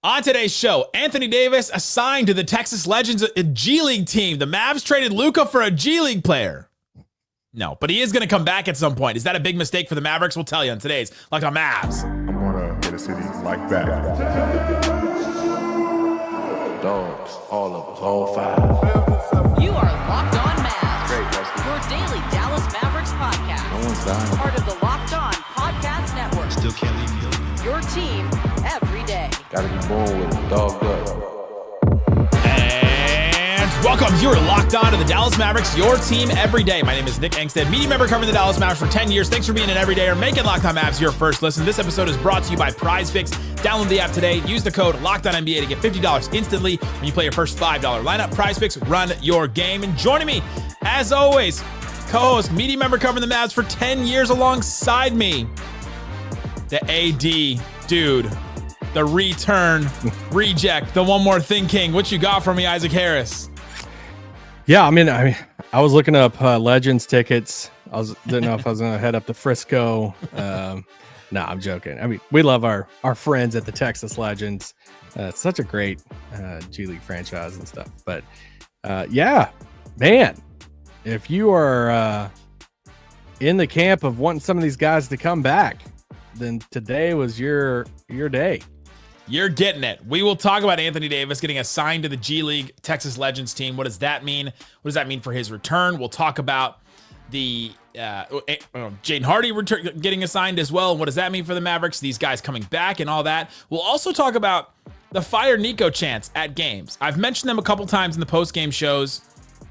On today's show, Anthony Davis assigned to the Texas Legends G League team. The Mavs traded Luka for a G League player. No, but he is going to come back at some point. Is that a big mistake for the Mavericks? We'll tell you on today's Locked On Mavs. I'm going to hit a city like that. Dogs, all of us, all five. You are Locked On Mavs. Great, Rusty. Your daily Dallas Mavericks podcast. No one's dying. Part of the Locked On Podcast Network. Still can't leave you. Your team every day. Gotta be born with it, dogged up. And welcome. You are locked on to the Dallas Mavericks, your team every day. My name is Nick Angstadt, media member covering the Dallas Mavericks for 10 years. Thanks for being an everydayer, making Locked On Mavs your first listen. This episode is brought to you by PrizePicks. Download the app today. Use the code LOCKEDONNBA to get $50 instantly when you play your first $5 lineup. PrizePicks, run your game. And joining me, as always, co-host, media member covering the Mavs for 10 years alongside me, the AD dude, the return reject, the one more thing king. What you got for me, Isaac Harris? Yeah, I mean, I was looking up Legends tickets. Didn't know if I was going to head up to Frisco. No, I'm joking. I mean, we love our friends at the Texas Legends. It's such a great G League franchise and stuff. But yeah, man, if you are in the camp of wanting some of these guys to come back, then today was your day. You're getting it. We will talk about Anthony Davis getting assigned to the G League Texas Legends team. What does that mean? What does that mean for his return? We'll talk about the Jaden Hardy getting assigned as well. And what does that mean for the Mavericks? These guys coming back and all that. We'll also talk about the Fire Nico chants at games. I've mentioned them a couple times in the post-game shows,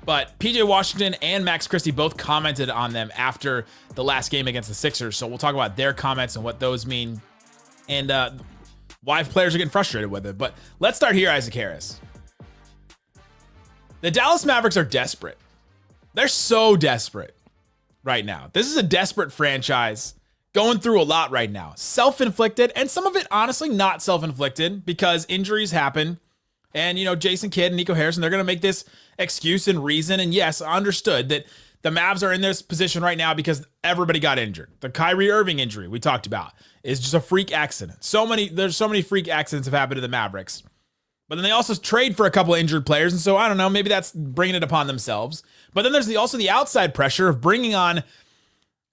but PJ Washington and Max Christie both commented on them after the last game against the Sixers. So we'll talk about their comments and what those mean and why players are getting frustrated with it. But let's start here, Isaac Harris. The Dallas Mavericks are desperate. They're so desperate right now. This is a desperate franchise going through a lot right now. Self-inflicted, and some of it honestly not self-inflicted because injuries happen. And, you know, Jason Kidd and Nico Harrison, they're going to make this excuse and reason. And yes, understood that the Mavs are in this position right now because everybody got injured. The Kyrie Irving injury we talked about is just a freak accident. There's so many freak accidents have happened to the Mavericks. But then they also trade for a couple of injured players. And so, I don't know, maybe that's bringing it upon themselves. But then there's also the outside pressure of bringing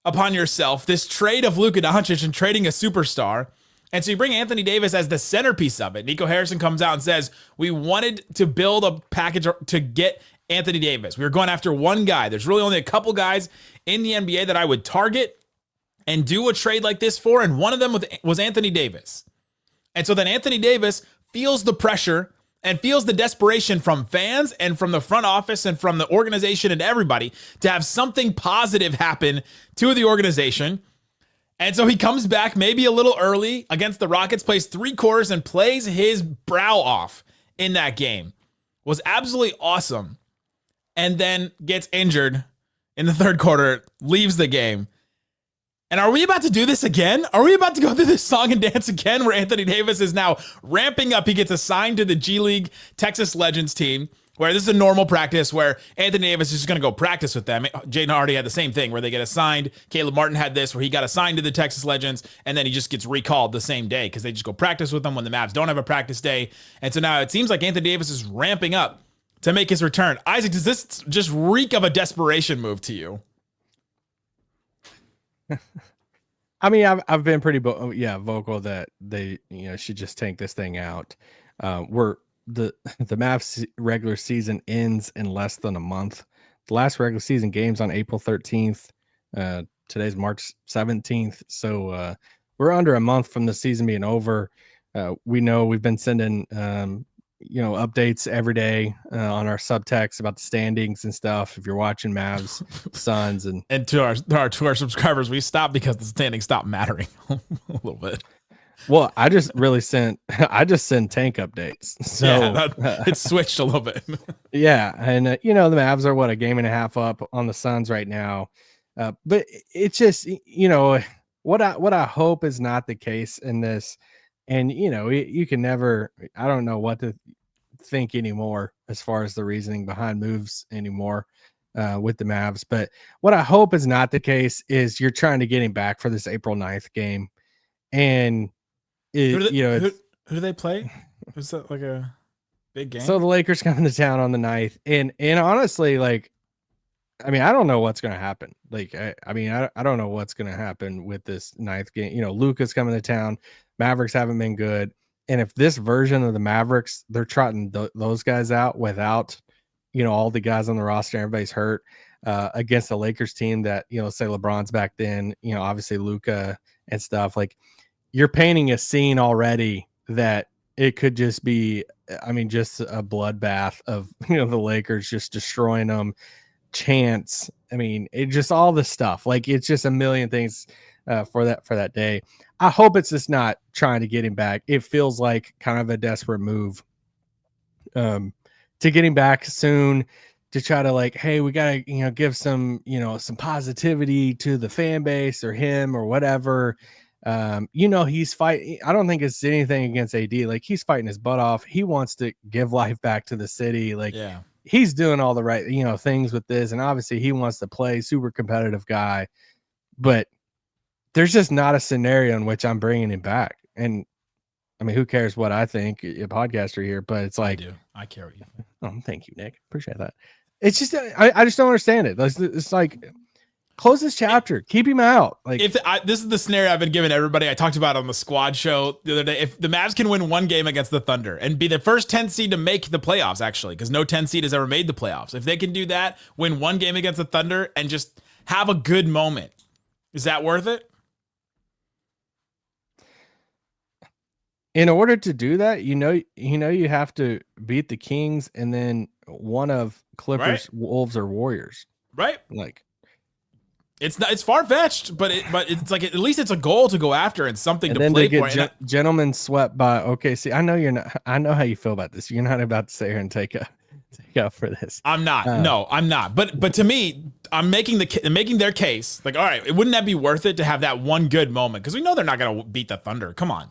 upon yourself this trade of Luka Doncic and trading a superstar. And so you bring Anthony Davis as the centerpiece of it. Nico Harrison comes out and says, we wanted to build a package to get Anthony Davis. We were going after one guy. There's really only a couple guys in the NBA that I would target and do a trade like this for, and one of them was Anthony Davis. And so then Anthony Davis feels the pressure and feels the desperation from fans and from the front office and from the organization and everybody to have something positive happen to the organization. And so he comes back maybe a little early against the Rockets, plays 3 quarters and plays his brow off in that game. Was absolutely awesome. And then gets injured in the third quarter, leaves the game. And are we about to do this again? Are we about to go through this song and dance again where Anthony Davis is now ramping up? He gets assigned to the G League Texas Legends team, where this is a normal practice where Anthony Davis is just going to go practice with them. Jaden Hardy had the same thing where they get assigned. Caleb Martin had this where he got assigned to the Texas Legends, and then he just gets recalled the same day because they just go practice with them when the Mavs don't have a practice day. And so now it seems like Anthony Davis is ramping up to make his return. Isaac, does this just reek of a desperation move to you? I mean, I've been pretty vocal that they should just tank this thing out. The Mavs regular season ends in less than a month. The last regular season game's on April 13th. Today's March 17th. So we're under a month from the season being over. We know we've been sending updates every day on our subtext about the standings and stuff. If you're watching Mavs, Suns, and to our subscribers, we stopped because the standings stopped mattering a little bit. Well, I just send tank updates. So yeah, it's switched a little bit. Yeah, and the Mavs are a game and a half up on the Suns right now. But it's just what I hope is not the case in this. And, you can never, I don't know what to think anymore as far as the reasoning behind moves anymore with the Mavs. But what I hope is not the case is you're trying to get him back for this April 9th game. And, who do they play? Is that like a big game? So the Lakers come into town on the 9th, and honestly, like, I mean, I don't know what's going to happen. Like, I don't know what's going to happen with this 9th game. You know, Luka's coming to town. Mavericks haven't been good. And if this version of the Mavericks, they're trotting those guys out without, you know, all the guys on the roster, everybody's hurt, against the Lakers team that, you know, say LeBron's back then, you know, obviously Luka and stuff, like, you're painting a scene already that it could just be, I mean, just a bloodbath of, you know, the Lakers just destroying them. Chants, I mean, it just all the stuff, like, it's just a million things for that day. I hope it's just not trying to get him back. It feels like kind of a desperate move to get him back soon, to try to, like, hey, we gotta, you know, give some, you know, some positivity to the fan base or him or whatever. You know, he's fighting. I don't think it's anything against AD. Like, he's fighting his butt off. He wants to give life back to the city. Like, yeah, he's doing all the right, you know, things with this. And obviously he wants to play, super competitive guy, but there's just not a scenario in which I'm bringing him back. And I mean, who cares what I think, a podcaster here, but it's like, I care what you think. Oh, thank you, Nick. Appreciate that. It's just, I just don't understand it. It's like, close this chapter, keep him out. Like, This is the scenario I've been giving everybody. I talked about on the squad show the other day. If the Mavs can win one game against the Thunder and be the first 10 seed to make the playoffs, actually, because no 10 seed has ever made the playoffs. If they can do that, win one game against the Thunder and just have a good moment, is that worth it? in order to do that, you have to beat the Kings and then one of Clippers, Right. Wolves, or Warriors. Right? Like, It's far-fetched, but it's like, at least it's a goal to go after and something and to then play they for. get gentlemen swept by OKC. I know you're not. I know how you feel about this. You're not about to sit here and take up for this. I'm not. No, I'm not. But to me, I'm making their case. Like, all right, wouldn't that be worth it to have that one good moment? Because we know they're not going to beat the Thunder. Come on.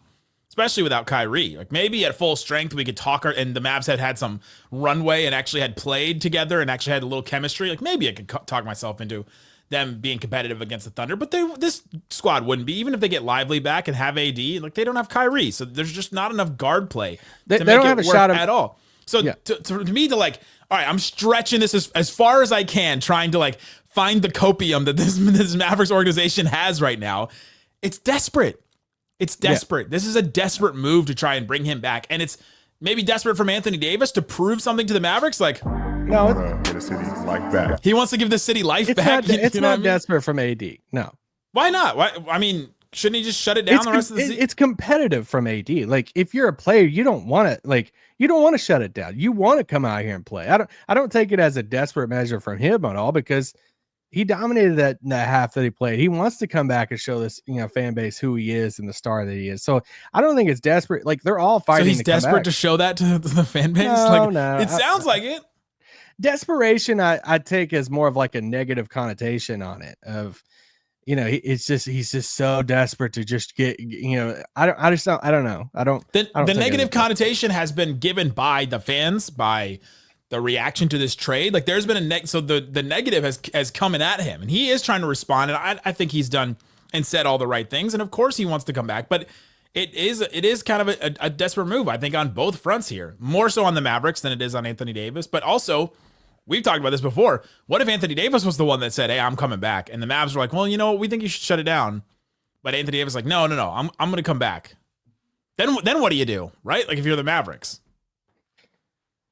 Especially without Kyrie. Like, maybe at full strength, we could talk, and the Mavs had some runway and actually had played together and actually had a little chemistry. Like, maybe I could talk myself into them being competitive against the Thunder, but this squad wouldn't be, even if they get Lively back and have AD. Like, they don't have Kyrie, so there's just not enough guard play They to don't make have it a work shot of- at all. So Yeah. to me, to like, all right, I'm stretching this as far as I can, trying to like find the copium that this Mavericks organization has right now. It's desperate. It's desperate. This is a desperate move to try and bring him back, and it's maybe desperate from Anthony Davis to prove something to the Mavericks. Like, No, Get a city like that. he wants to give the city life it's back. not. It's You know what not I mean? desperate from AD. No, Why not? Why? I mean, shouldn't he just shut it down the rest of the season? It's competitive from AD. Like, if you're a player, you don't want to shut it down. You want to come out here and play. I don't take it as a desperate measure from him at all, because he dominated that half that he played. He wants to come back and show this, fan base who he is and the star that he is. So I don't think it's desperate. Like, they're all So fighting. he's to come desperate back. to show that to the fan base. No. It sounds like it. Desperation, I take as more of like a negative connotation on it. Of, he's just so desperate to just get. I don't know. I don't. The take it negative as- connotation has been given by the fans, by the reaction to this trade. Like, there's been so the negative has coming at him, and he is trying to respond, and I think he's done and said all the right things, and of course he wants to come back, but it is kind of a desperate move, I think, on both fronts here, more so on the Mavericks than it is on Anthony Davis. But also, we've talked about this before, what if Anthony Davis was the one that said, hey, I'm coming back, and the Mavs were like, well, you know what, we think you should shut it down, but Anthony Davis was like, no, I'm going to come back. Then what do you do, right? Like, if you're the Mavericks.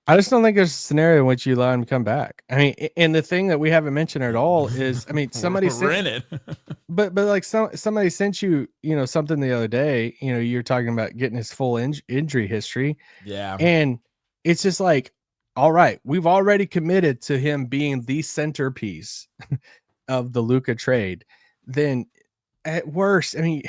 I just don't think there's a scenario in which you allow him to come back. I mean, and the thing that we haven't mentioned at all is, I mean, somebody We're in it. but like somebody sent you, something the other day. You're talking about getting his full injury history, Yeah. and it's just like, all right, we've already committed to him being the centerpiece of the Luka trade. Then, at worst, I mean,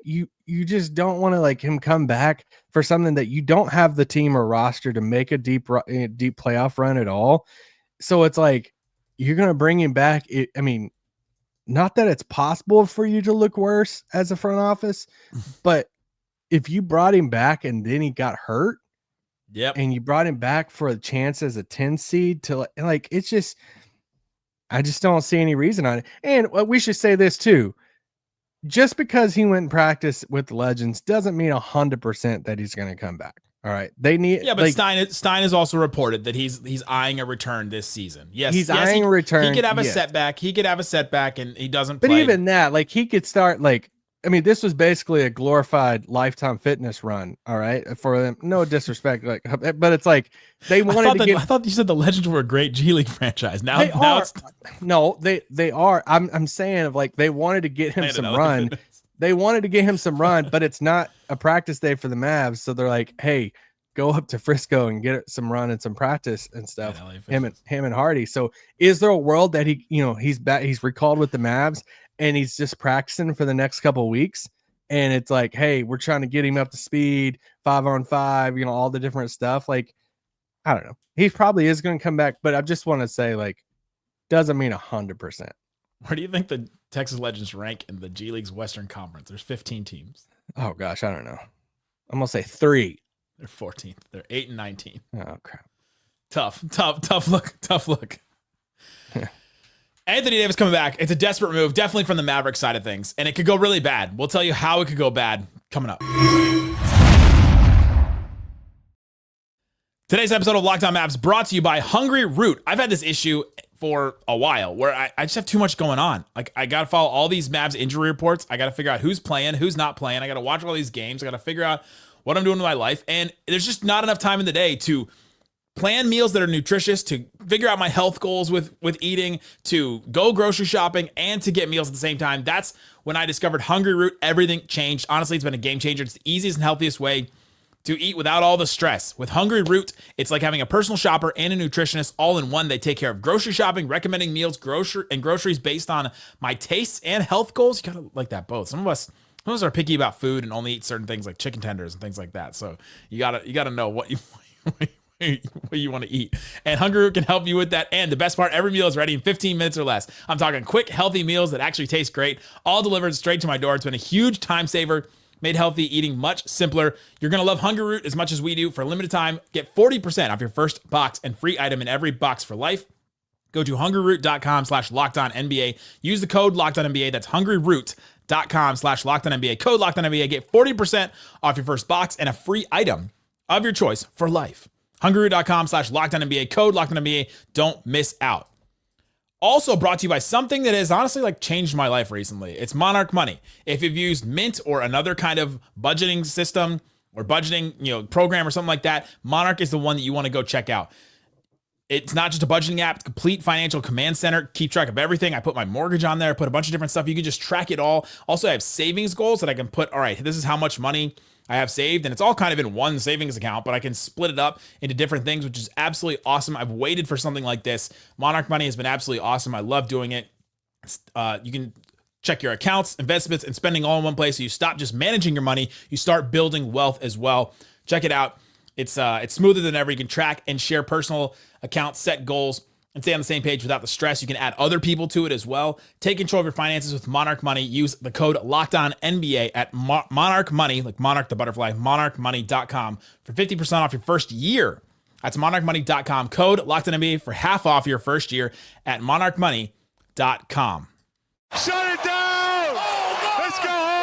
you just don't want to like him come back for something that you don't have the team or roster to make a deep playoff run at all. So it's like, you're going to bring him back. I mean, not that it's possible for you to look worse as a front office, but if you brought him back and then he got hurt, Yep. and you brought him back for a chance as a 10 seed to like, it's just, I just don't see any reason on it. And we should say this too. Just because he went and practiced with the Legends doesn't mean 100% that he's going to come back. All right. They need Yeah, but Stein has also reported that he's eyeing a return this season. Yes, he's eyeing a return. He could have a setback. He could have a setback, and he doesn't But play. even that, like he could start like this was basically a glorified Lifetime Fitness run, all right, for them. No disrespect, like, but it's like they wanted to get. I thought you said the Legends were a great G League franchise. Now they are. I'm saying of like they wanted to get him some run. They wanted to get him some run, but it's not a practice day for the Mavs, so they're like, hey, go up to Frisco and get some run and some practice and stuff. Him and Hardy. So is there a world that he's back? He's recalled with the Mavs and he's just practicing for the next couple of weeks. And it's like, hey, we're trying to get him up to speed, 5-on-5, all the different stuff. Like, I don't know. He probably is going to come back, but I just want to say, like, doesn't mean 100%. Where do you think the Texas Legends rank in the G League's Western Conference? There's 15 teams. Oh gosh, I don't know. I'm gonna say 3. They're 14th. They're 8 and 19. Oh crap. Tough look. Anthony Davis coming back. It's a desperate move, definitely from the Mavericks side of things, and it could go really bad. We'll tell you how it could go bad coming up. Today's episode of Locked On Mavs brought to you by Hungry Root. I've had this issue for a while where I just have too much going on. Like, I got to follow all these Mavs injury reports. I got to figure out who's playing, who's not playing. I got to watch all these games. I got to figure out what I'm doing with my life. And there's just not enough time in the day to plan meals that are nutritious, to figure out my health goals with eating, to go grocery shopping, and to get meals at the same time. That's when I discovered Hungry Root. Everything changed. Honestly, it's been a game changer. It's the easiest and healthiest way to eat without all the stress. With Hungry Root, it's like having a personal shopper and a nutritionist all in one. They take care of grocery shopping, recommending meals, groceries based on my tastes and health goals. You gotta like that both. Some of us are picky about food and only eat certain things like chicken tenders and things like that. So you gotta know what you want to eat. And Hungry Root can help you with that. And the best part, every meal is ready in 15 minutes or less. I'm talking quick, healthy meals that actually taste great, all delivered straight to my door. It's been a huge time saver. Made healthy eating much simpler. You're going to love Hungry Root as much as we do. For a limited time, get 40% off your first box and free item in every box for life. Go to hungryroot.com/LockedOnNBA. Use the code LockedOnNBA. That's hungryroot.com/LockedOnNBA. Code LockedOnNBA. Get 40% off your first box and a free item of your choice for life. hungryroot.com/LockedOnNBA. Code LockedOnNBA. Don't miss out. Also brought to you by something that has honestly changed my life recently. It's Monarch Money. If you've used Mint or another kind of budgeting system or budgeting, program or something like that, Monarch is the one that you want to go check out. It's not just a budgeting app, it's a complete financial command center. Keep track of everything. I put my mortgage on there, put a bunch of different stuff. You can just track it all. Also, I have savings goals that I can put, all right, this is how much money I have saved, and it's all kind of in one savings account, but I can split it up into different things, which is absolutely awesome. I've waited for something like this. Monarch Money has been absolutely awesome. I love doing it. You can check your accounts, investments, and spending all in one place. So you stop just managing your money. You start building wealth as well. Check it out. It's smoother than ever. You can track and share personal accounts, set goals, and stay on the same page without the stress. You can add other people to it as well. Take control of your finances with Monarch Money. Use the code LOCKEDONNBA at Monarch Money, like Monarch the butterfly, monarchmoney.com for 50% off your first year. That's monarchmoney.com. Code LOCKEDONNBA for half off your first year at monarchmoney.com. Shut it down! Let's go home!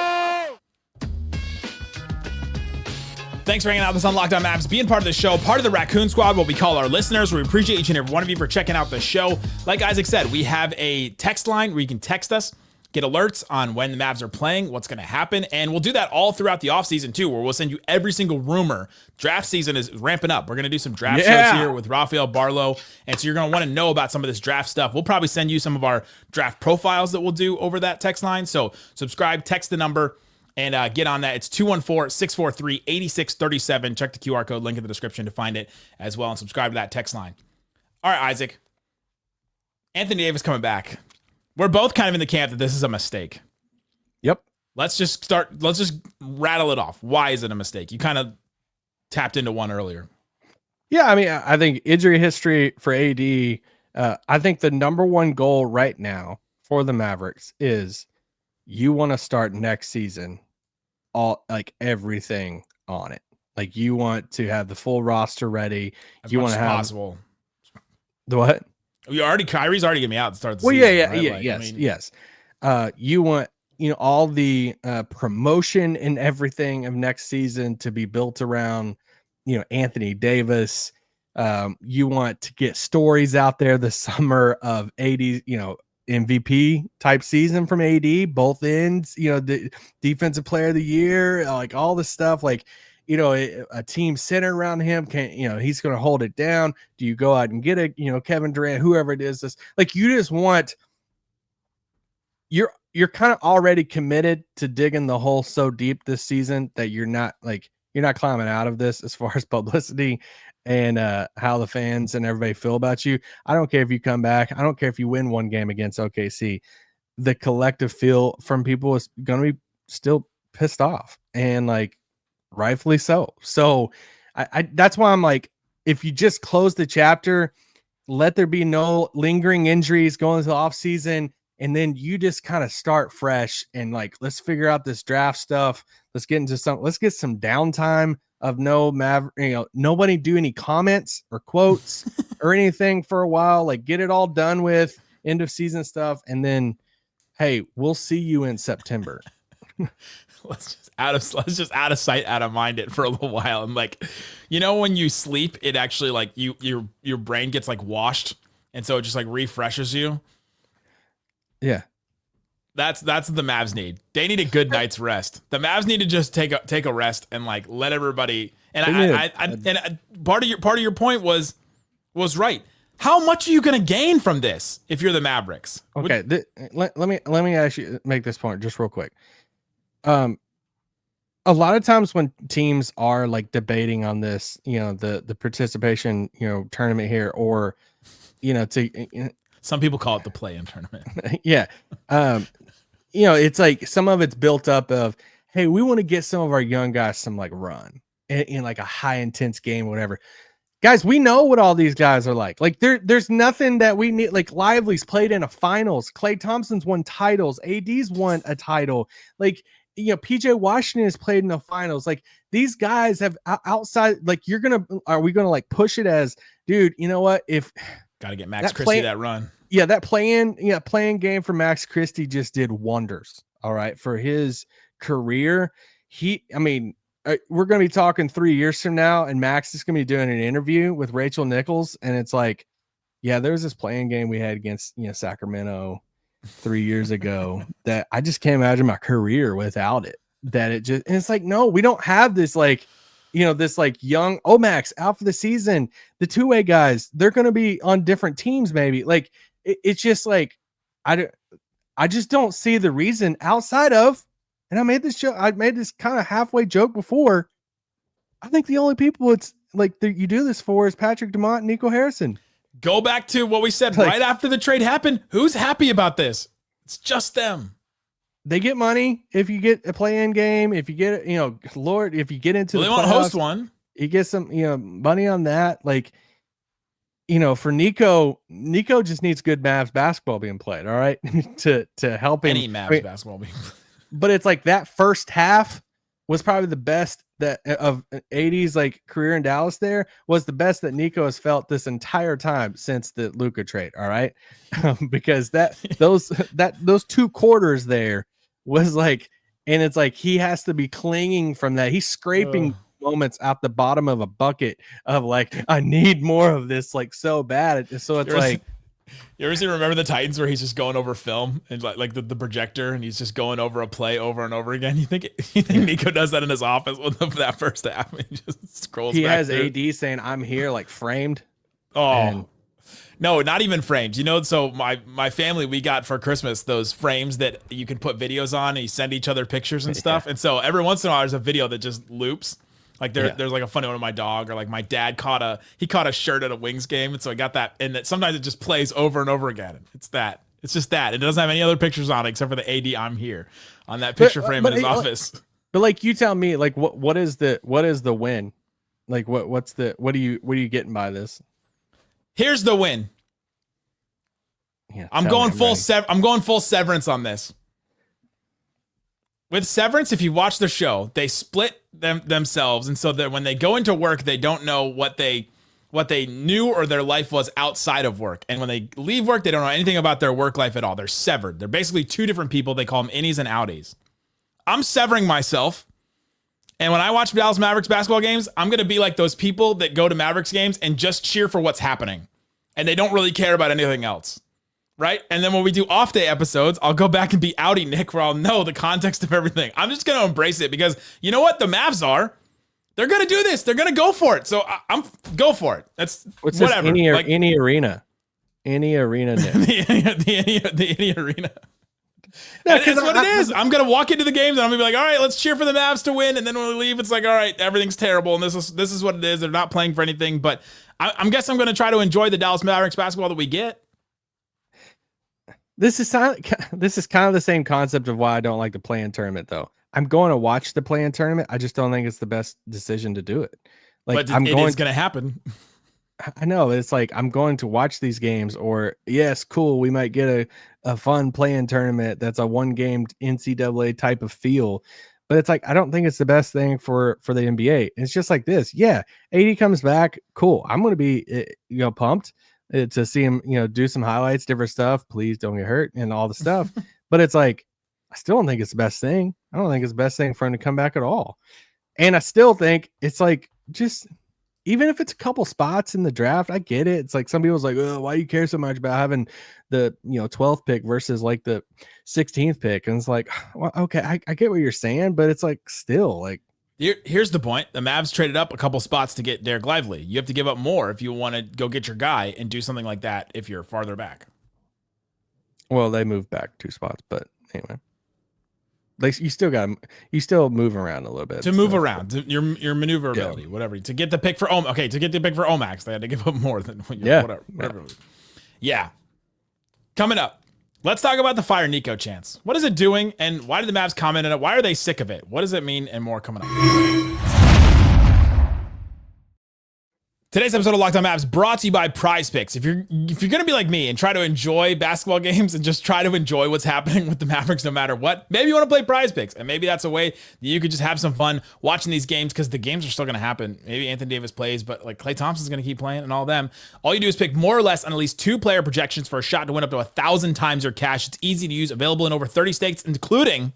Thanks for hanging out with us on Locked On Mavs, being part of the show, part of the Raccoon Squad, what we call our listeners. We appreciate each and every one of you for checking out the show. Like Isaac said, we have a text line where you can text us, get alerts on when the Mavs are playing, what's going to happen, and we'll do that all throughout the offseason too, where we'll send you every single rumor. Draft season is ramping up. We're going to do some draft shows here with Rafael Barlow, and so you're going to want to know about some of this draft stuff. We'll probably send you some of our draft profiles that we'll do over that text line, so subscribe, text the number, and get on that. It's 214-643-8637. Check the QR code link in the description to find it as well, and subscribe to that text line. All right, Isaac. Anthony Davis coming back. We're both kind of in the camp that this is a mistake. Yep. Let's just rattle it off. Why is it a mistake? You kind of tapped into one earlier. Yeah, I mean, I think injury history for AD, I think the number one goal right now for the Mavericks is you want to start next season everything on it. Like you want to have the full roster ready. You want to have possible. The what? Kyrie's already getting me out to start the season. Yes. You want all the promotion and everything of next season to be built around Anthony Davis. You want to get stories out there this summer of AD, MVP type season from AD, both ends, the defensive player of the year, like all this stuff, like, a team centered around him he's going to hold it down. Do you go out and get a, Kevin Durant, whoever it is, you just want, you're kind of already committed to digging the hole so deep this season that you're not climbing out of this as far as publicity and how the fans and everybody feel about you. I don't care if you come back. I don't care if you win one game against OKC. The collective feel from people is going to be still pissed off, and rightfully so. So I that's why I'm like, if you just close the chapter, let there be no lingering injuries going into the off season, and then you just kind of start fresh and let's figure out this draft stuff. Let's get some downtime of nobody do any comments or quotes or anything for a while. Get it all done with, end of season stuff, and then hey, we'll see you in September. let's just out of sight, out of mind it for a little while. And when you sleep, it actually your brain gets washed, and so it just refreshes you. Yeah. That's the Mavs need. They need a good night's rest. The Mavs need to just take a rest and let everybody. And part of your point was right. How much are you going to gain from this if you're the Mavericks? Okay, let me actually make this point just real quick. A lot of times when teams are debating on this, the participation, tournament here, or some people call it the play-in tournament. Yeah. It's some of it's built up of, hey, we want to get some of our young guys some run in a high intense game, whatever. Guys, we know what all these guys are like. There's nothing that we need. Lively's played in a finals. Klay Thompson's won titles. AD's won a title. PJ Washington has played in the finals. These guys have outside. Are we gonna push it as, dude? You know what? If got to get Max Christie that run. Yeah, that playing game for Max Christie just did wonders. All right, for his career, we're going to be talking 3 years from now, and Max is going to be doing an interview with Rachel Nichols, and it's yeah, there was this playing game we had against Sacramento 3 years ago that I just can't imagine my career without it. That it just, and it's no, we don't have this this young Max out for the season. The two-way guys, they're going to be on different teams, maybe. It's just I just don't see the reason outside of, and I made this kind of halfway joke before. I think the only people it's you do this for is Patrick Dumont and Nico Harrison. Go back to what we said right after the trade happened. Who's happy about this? It's just them. They get money if you get a play-in game. If you get, Lord, if you get into they want to host one, you get some, money on that. For Nico just needs good Mavs basketball being played. All right, to help him. Any Mavs basketball being played. But it's that first half was probably the best that of AD's career in Dallas. There was the best that Nico has felt this entire time since the Luka trade. All right, because those 2 quarters there was and it's he has to be clinging from that. He's scraping moments out the bottom of a bucket of I need more of this so bad. So it's you ever see Remember the Titans where he's just going over film and the projector and he's just going over a play over and over again? You think Nico does that in his office with that first half? He just scrolls. He back has through. AD saying, "I'm here," framed. No, not even frames. So my family, we got for Christmas those frames that you can put videos on and you send each other pictures and stuff. Yeah. And so every once in a while there's a video that just loops. There's a funny one of my dog, or my dad caught a shirt at a Wings game, and so I got that, and that sometimes it just plays over and over again. It's just that. It doesn't have any other pictures on it except for the AD "I'm here" on that picture frame in his office. But you tell me, what is the win? What are you getting by this? Here's the win. Yeah, I'm going full Severance on this. With Severance, if you watch the show, they split themselves, and so that when they go into work, they don't know what they knew or their life was outside of work. And when they leave work, they don't know anything about their work life at all. They're severed. They're basically 2 different people. They call them innies and outies. I'm severing myself, And when I watch Dallas Mavericks basketball games, I'm going to be like those people that go to Mavericks games and just cheer for what's happening. And they don't really care about anything else. Right? And then when we do off day episodes, I'll go back and be outy Nick where I'll know the context of everything. I'm just going to embrace it because you know what? The Mavs are. They're going to do this. They're going to go for it. So I'm go for it. That's What's whatever. This, any arena. Any arena. Nick. the arena. No, that's what it is. I'm going to walk into the games and I'm going to be like, all right, let's cheer for the Mavs to win. And then when we leave, it's like, all right, everything's terrible. And this is what it is. They're not playing for anything. But I'm guessing I'm going to try to enjoy the Dallas Mavericks basketball that we get. This is kind of the same concept of why I don't like the play-in tournament, though. I'm going to watch the play-in tournament. I just don't think it's the best decision to do it. Like, but it is going to happen. I know. It's like I'm going to watch these games, or yes, cool, we might get a fun play-in tournament that's a one-game NCAA type of feel. But it's like I don't think it's the best thing for the NBA. It's just like this. Yeah, AD comes back. Cool. I'm going to be pumped to see him, do some highlights, different stuff. Please don't get hurt and all the stuff. But it's like, I still don't think it's the best thing. I don't think it's the best thing for him to come back at all. And I still think it's like, just even if it's a couple spots in the draft, I get it. It's like some people's like, oh, why do you care so much about having the 12th pick versus like the 16th pick? And it's like, well, okay, I get what you're saying, but it's like still like, here's the point. The Mavs traded up a couple spots to get Dereck Lively. You have to give up more if you want to go get your guy and do something like that if you're farther back. Well, they moved back 2 spots, but anyway. You still move around a little bit. To move around, your maneuverability, whatever. To get the pick for to get the pick for Omax, they had to give up more than whatever. Yeah. Coming up. Let's talk about the Fire Nico Chants. What is it doing, and why did the Mavs comment on it? Why are they sick of it? What does it mean, and more coming up. Today's episode of Locked On Mavs brought to you by Prize Picks. If you're gonna be like me and try to enjoy basketball games and just try to enjoy what's happening with the Mavericks no matter what, maybe you want to play Prize Picks, and maybe that's a way that you could just have some fun watching these games because the games are still gonna happen. Maybe Anthony Davis plays, but like Klay Thompson's gonna keep playing and all them. All you do is pick more or less on at least 2 player projections for a shot to win up to 1,000 times your cash. It's easy to use, available in over 30 states, including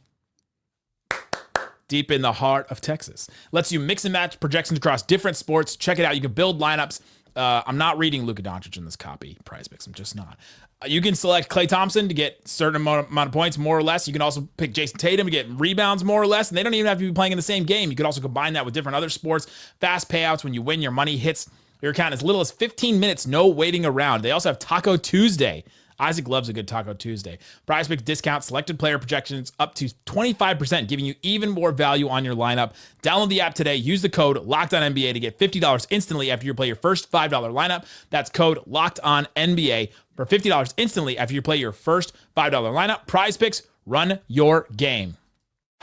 deep in the heart of Texas. Lets you mix and match projections across different sports. Check it out. You can build lineups. I'm not reading Luka Doncic in this copy, Prize Picks. I'm just not. You can select Klay Thompson to get a certain amount of points, more or less. You can also pick Jason Tatum to get rebounds, more or less. And they don't even have to be playing in the same game. You could also combine that with different other sports. Fast payouts when you win, your money hits your account as little as 15 minutes, no waiting around. They also have Taco Tuesday. Isaac loves a good Taco Tuesday. Prize Picks discount selected player projections up to 25%, giving you even more value on your lineup. Download the app today. Use the code LOCKEDONNBA to get $50 instantly after you play your first $5 lineup. That's code LOCKEDONNBA for $50 instantly after you play your first $5 lineup. Prize Picks, run your game.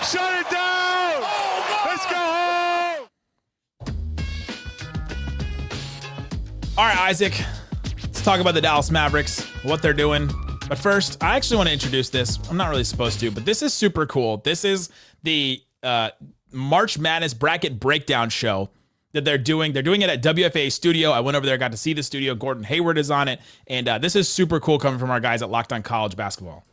Shut it down! Let's go home! All right, Isaac. Let's talk about the Dallas Mavericks, what they're doing. But first, I actually want to introduce this. I'm not really supposed to, but this is super cool. This is the March Madness bracket breakdown show that they're doing. They're doing it at WFA Studio. I went over there, got to see the studio. Gordon Hayward is on it. And this is super cool coming from our guys at Locked On College Basketball.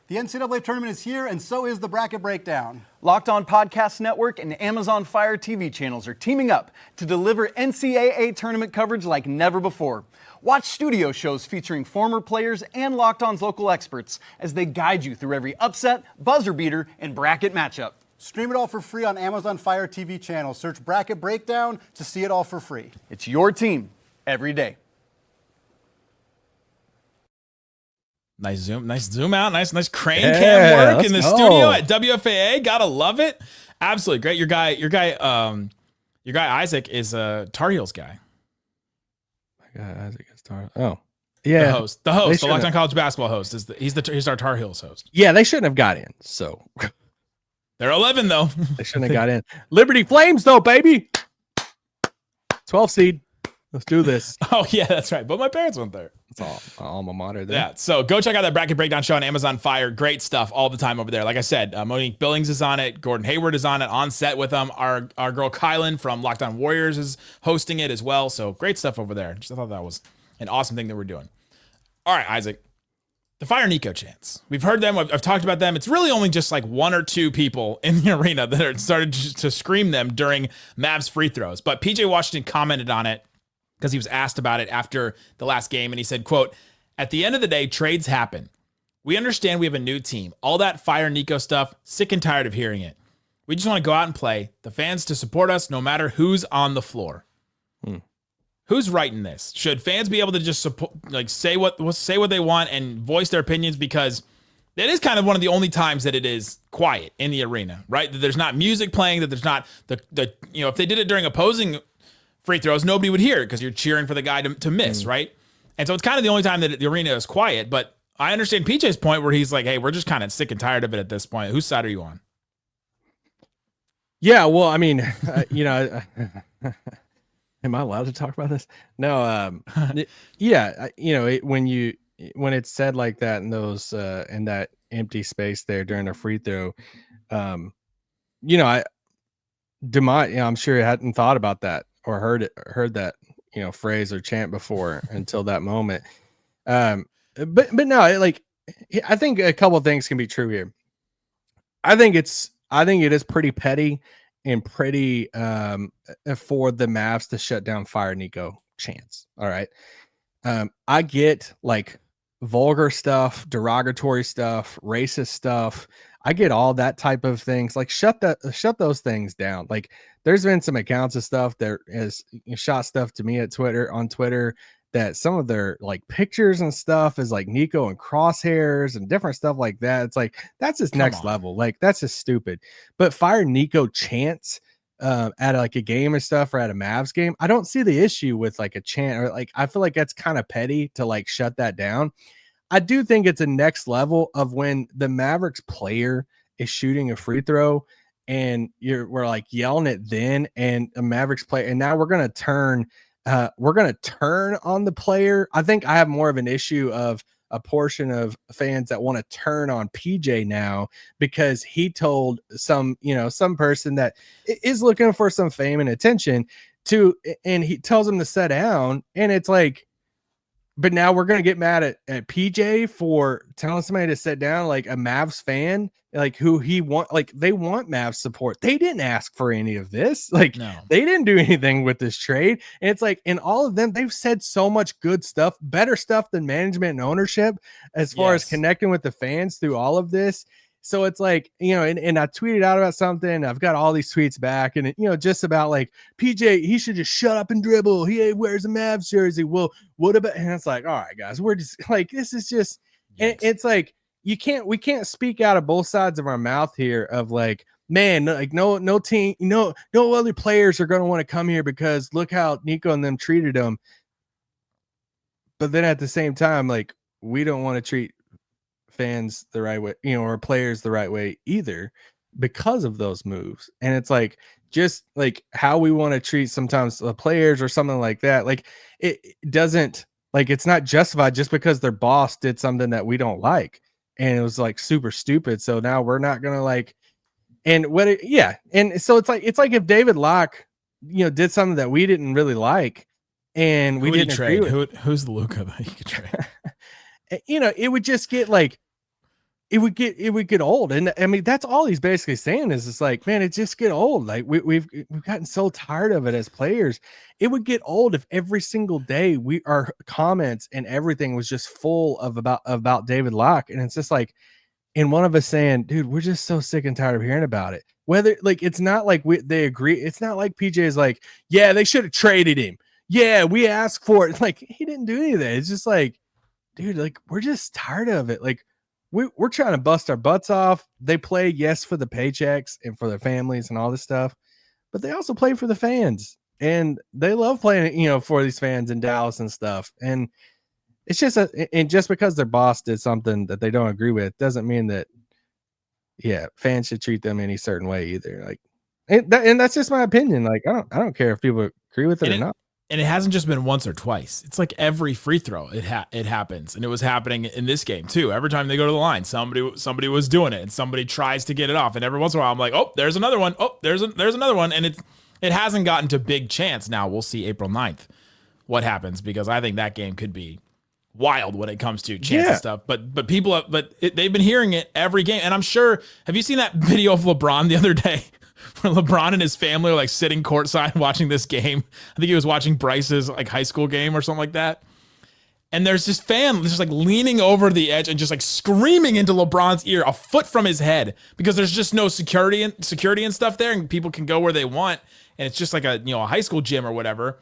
The NCAA tournament is here, and so is the bracket breakdown. Locked On Podcast Network and Amazon Fire TV channels are teaming up to deliver NCAA tournament coverage like never before. Watch studio shows featuring former players and Locked On's local experts as they guide you through every upset, buzzer beater, and bracket matchup. Stream it all for free on Amazon Fire TV channel. Search Bracket Breakdown to see it all for free. It's your team every day. Nice zoom out, nice crane cam work in the studio at WFAA. Gotta love it. Absolutely great. Your guy Isaac is a Tar Heels guy. My guy Isaac is Tar. Oh, yeah. The host, the Locked On College Basketball host he's our Tar Heels host. Yeah, they shouldn't have got in. So they're 11 though. They shouldn't have got in. Liberty Flames though, baby. 12 seed. Let's do this. Oh yeah, that's right. But my parents went there. It's all alma mater there. Yeah. So go check out that bracket breakdown show on Amazon Fire. Great stuff all the time over there. Like I said, Monique Billings is on it. Gordon Hayward is on it, on set with them. Our girl Kylan from Locked On Warriors is hosting it as well. So great stuff over there. Just I thought that was an awesome thing that we're doing. All right, Isaac. The Fire Nico chants. We've heard them. I've talked about them. It's really only just like one or two people in the arena that are started to scream them during Mavs free throws. But PJ Washington commented on it because he was asked about it after the last game. And he said, quote, "At the end of the day, trades happen. We understand we have a new team. All that Fire Nico stuff, sick and tired of hearing it. We just want to go out and play. The fans to support us no matter who's on the floor." Who's writing this? Should fans be able to just support, like say what they want and voice their opinions? Because it is kind of one of the only times that it is quiet in the arena, right? That there's not music playing, that there's not the if they did it during opposing free throws, nobody would hear it because you're cheering for the guy to miss, right? And so it's kind of the only time that the arena is quiet. But I understand PJ's point where he's like, hey, we're just kind of sick and tired of it at this point. Whose side are you on? Yeah, well, I mean, am I allowed to talk about this? No. Yeah. When it's said like that in those, in that empty space there during a free throw, I'm sure I hadn't thought about that or heard that, phrase or chant before until that moment. But no, I think a couple of things can be true here. I think it is pretty petty and pretty for the Mavs to shut down Fire Nico chants. All right. I get like vulgar stuff, derogatory stuff, racist stuff. I get all that type of things. Like shut those things down. Like there's been some accounts of stuff that has shot stuff to me on Twitter that some of their like pictures and stuff is like Nico and crosshairs and different stuff like that. It's like, that's just next level. Like that's just stupid. But Fire Nico chants at like a game and stuff or at a Mavs game, I don't see the issue with like a chant or like, I feel like that's kind of petty to like shut that down. I do think it's a next level of when the Mavericks player is shooting a free throw and we're like yelling it then, and a Mavericks player, and now we're going to turn on the player. I think I have more of an issue of a portion of fans that want to turn on PJ now because he told some person that is looking for some fame and attention and he tells him to sit down, and it's like, but now we're going to get mad at PJ for telling somebody to sit down, like a Mavs fan, like who he want, like they want Mavs support. They didn't ask for any of this. Like no. They didn't do anything with this trade. And it's like, in all of them, they've said so much good stuff, better stuff than management and ownership as far as connecting with the fans through all of this. So it's like, and I tweeted out about something. I've got all these tweets back and, just about like PJ, he should just shut up and dribble. He wears a Mavs jersey. Well, what about, and it's like, all right, guys, we're just like, this is just, and it's like, we can't speak out of both sides of our mouth here of like, man, like no team, no other players are going to want to come here because look how Nico and them treated them. But then at the same time, like, we don't want to treat fans the right way, or players the right way either because of those moves. And it's like, just like how we want to treat sometimes the players or something like that. Like it doesn't, like, it's not justified just because their boss did something that we don't like. And it was like super stupid. So now we're not going to like, and and so it's like if David Locke, did something that we didn't really like and we didn't trade. Who's the Luka that you could trade? It would just get like, it would get old. And I mean, that's all he's basically saying is it's like, man, it just get old. Like we've gotten so tired of it as players. It would get old if every single day our comments and everything was just full of about David Locke. And it's just like, and one of us saying, dude, we're just so sick and tired of hearing about it. Whether like, it's not like they agree. It's not like PJ is like, yeah, they should have traded him. Yeah, we asked for it. Like, he didn't do anything. It's just like, dude, like, we're just tired of it. Like, we're trying to bust our butts off. They play, yes, for the paychecks and for their families and all this stuff, but they also play for the fans, and they love playing, for these fans in Dallas and stuff. And it's just and just because their boss did something that they don't agree with doesn't mean that, fans should treat them any certain way either. Like, and that's just my opinion. Like, I don't care if people agree with it or not. And it hasn't just been once or twice. It's like every free throw it happens. And it was happening in this game too. Every time they go to the line, somebody was doing it and somebody tries to get it off. And every once in a while I'm like, oh, there's another one. Oh, there's another one. And it hasn't gotten to big chance. Now we'll see April 9th what happens, because I think that game could be wild when it comes to Chants and stuff. But people, they've been hearing it every game. And I'm sure, have you seen that video of LeBron the other day? Where LeBron and his family are like sitting courtside watching this game. I think he was watching Bryce's like high school game or something like that. And there's this fan just like leaning over the edge and just like screaming into LeBron's ear a foot from his head because there's just no security and stuff there, and people can go where they want. And it's just like a high school gym or whatever.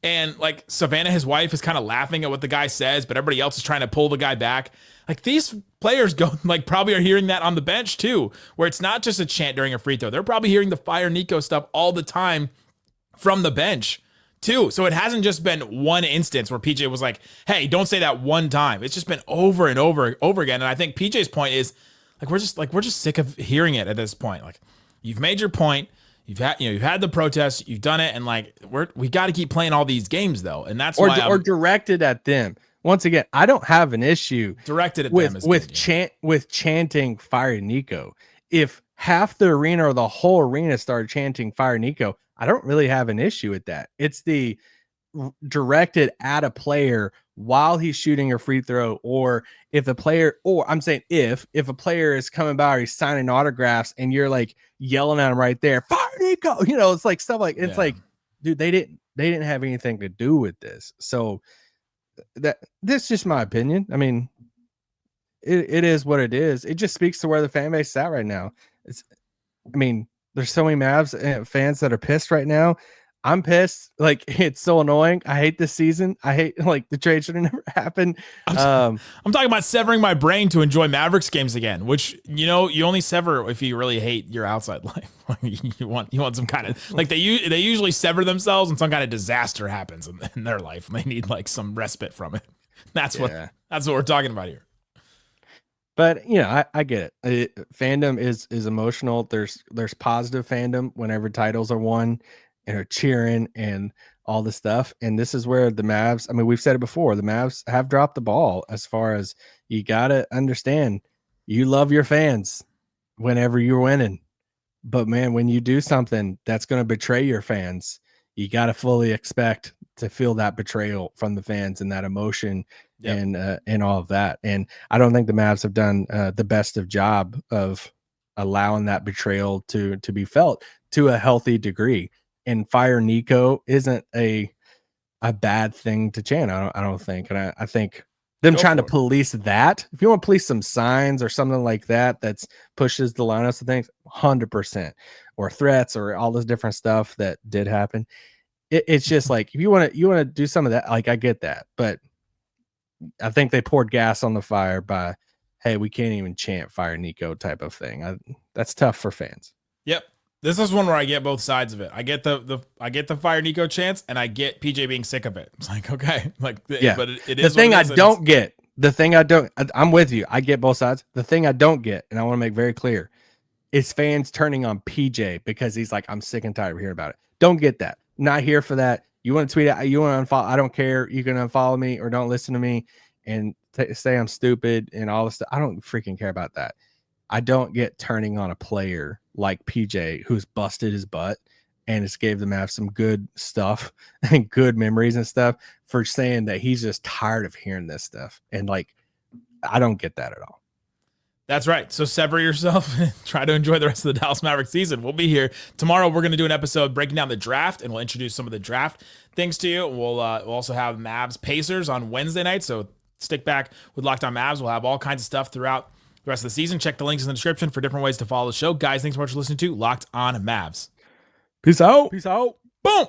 And like Savannah, his wife, is kind of laughing at what the guy says, but everybody else is trying to pull the guy back. Like these players probably are hearing that on the bench too, where it's not just a chant during a free throw. They're probably hearing the Fire Nico stuff all the time from the bench too. So it hasn't just been one instance where PJ was like, hey, don't say that one time. It's just been over and over again. And I think PJ's point is we're just sick of hearing it at this point. Like, you've made your point. You've had the protests, you've done it, and we got to keep playing all these games though, and that's why or directed at them. Once again, I don't have an issue directed at with them with chanting Fire Nico. If half the arena or the whole arena started chanting Fire Nico, I don't really have an issue with that. It's the directed at a player while he's shooting a free throw, or if a player is coming by or he's signing autographs and you're like yelling at him right there, Fire Nico, it's like stuff like like, dude, they didn't have anything to do with this. So this is just my opinion. I mean, it is what it is. It just speaks to where the fan base is at right now. There's so many Mavs fans that are pissed right now. I'm pissed. Like, it's so annoying. I hate this season. I hate the trade should have never happened. I'm talking about severing my brain to enjoy Mavericks games again, which you only sever if you really hate your outside life. you want some kind of they usually sever themselves when some kind of disaster happens in their life and they need some respite from it. That's what we're talking about here. But I get it. Fandom is emotional. There's positive fandom whenever titles are won and are cheering and all this stuff. And this is where the Mavs, we've said it before, the Mavs have dropped the ball as far as you got to understand, you love your fans whenever you're winning. But man, when you do something that's going to betray your fans, you got to fully expect to feel that betrayal from the fans and that emotion and all of that. And I don't think the Mavs have done the best of job of allowing that betrayal to be felt to a healthy degree. And Fire Nico isn't a bad thing to chant. I don't think. And I think them trying to police that, if you want to police some signs or something like that, that's pushes the lineups of things 100%, or threats or all this different stuff that did happen. It's just like, if you want to do some of that, I get that. But I think they poured gas on the fire by, hey, we can't even chant Fire Nico type of thing. That's tough for fans. Yep. This is one where I get both sides of it. I get the Fire Nico chants, and I get PJ being sick of it. It's like, okay, but it is the thing I don't get. The thing I don't, I'm with you. I get both sides. The thing I don't get, and I want to make very clear, is fans turning on PJ because he's like, I'm sick and tired of hearing about it. Don't get that. Not here for that. You want to tweet out, you want to unfollow, I don't care. You can unfollow me or don't listen to me and say I'm stupid and all this stuff. I don't freaking care about that. I don't get turning on a player like PJ who's busted his butt and it's gave the Mavs some good stuff and good memories and stuff, for saying that he's just tired of hearing this stuff. And I don't get that at all. That's right. So sever yourself and try to enjoy the rest of the Dallas Mavericks season. We'll be here tomorrow. We're going to do an episode breaking down the draft, and we'll introduce some of the draft things to you. We'll also have Mavs Pacers on Wednesday night. So stick back with Locked On Mavs. We'll have all kinds of stuff throughout the rest of the season. Check the links in the description for different ways to follow the show. Guys, thanks so much for listening to Locked On Mavs. Peace out. Peace out. Boom.